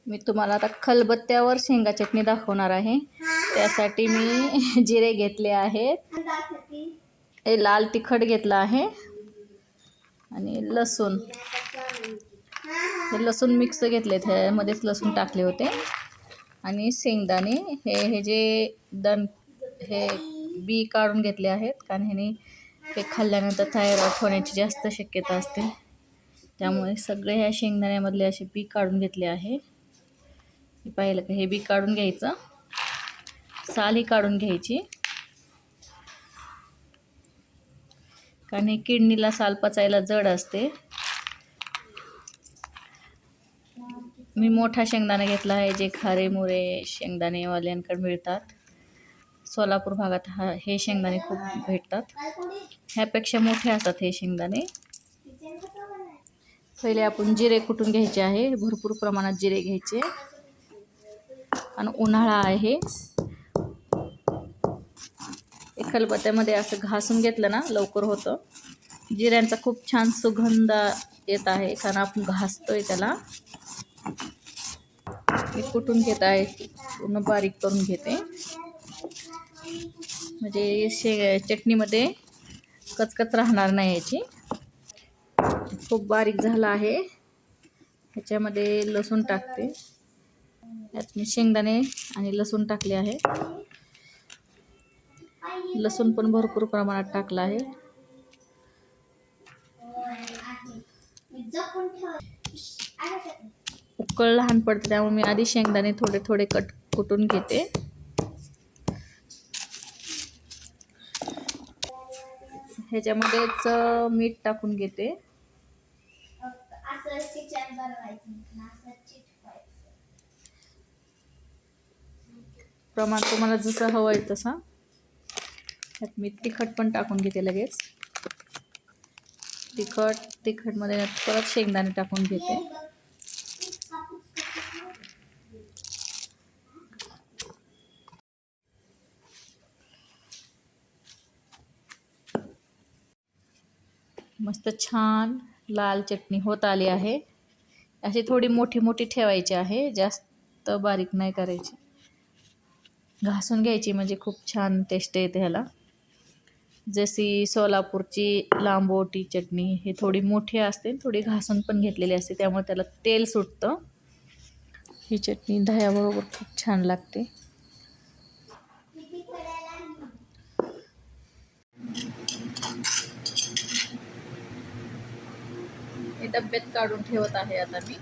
मी तुम्हाला आता खलबत्त्यावर शेंगा चटणी दाखवणार आहे। त्यासाठी मी जिरे घेतले आहेत, हे लाल तिखट घेतला आहे आणि लसूण, हे लसूण मिक्स घेतले, ह्यामध्येच लसूण टाकले होते आणि शेंगदाणे हे जे हे बी काढून घेतले आहेत, कारण ह्याने हे खाल्ल्यानंतर थायरॉइड होण्याची जास्त शक्यता असते, त्यामुळे सगळे ह्या शेंगदाण्यामधले असे बी काढून घेतले आहे। पाहिलं का, हे बी काढून घ्यायचं, साल ही काढून घ्यायची, कारण हे किडनीला साल पचायला जड असते। मी मोठा शेंगदाणा घेतला आहे, जे खारे मुरे शेंगदाणेवाल्यांकडे मिळतात, सोलापूर भागात हे शेंगदाणे खूप भेटतात, ह्यापेक्षा मोठे असतात हे शेंगदाणे। पहिले आपण जिरे कुटून घ्यायचे आहे, भरपूर प्रमाणात जिरे घ्यायचे, आणि उन्हाळा आहे, खलबत्त्यामध्ये असं घासून घेतलं ना लवकर होतं। जिऱ्यांचा खूप छान सुगंध येत आहे, कारण आपण घासतोय त्याला। मी कुटून घेत आहे, पूर्ण बारीक करून घेते, म्हणजे चटणीमध्ये कचकच राहणार नाही याची। खूप बारीक झाला आहे, ह्याच्यामध्ये लसूण टाकते, यात मी शेंगदाणे आणि लसूण टाकले आहे, लसूण पण भरपूर प्रमाणात टाकला आहे। उकळ लहान पडते, त्यामुळे मी आधी शेंगदाणे थोडे थोडे कुटून घेते। ह्याच्यामध्येच मीठ टाकून घेते, प्रमाण तुम्हाला जसं हवं आहे तसं। त्यात मी तिखट पण टाकून घेते लगेच, तिखट मध्ये परत शेंगदाणे टाकून घेते, मस्त छान लाल चटणी होत आली आहे। अशी थोडी मोठी मोठी ठेवायची आहे, जास्त बारीक नाही करायची, घासून घ्यायची, म्हणजे खूप छान टेस्ट येते ह्याला। जशी सोलापूरची लांबोटी चटणी हे थोडी मोठी असते, थोडी घासून पण घेतलेली असते, त्यामुळे त्याला तेल सुटतं। ही चटणी दह्याबरोबर खूप छान लागते। हे डब्यात काढून ठेवत आहे आता मी।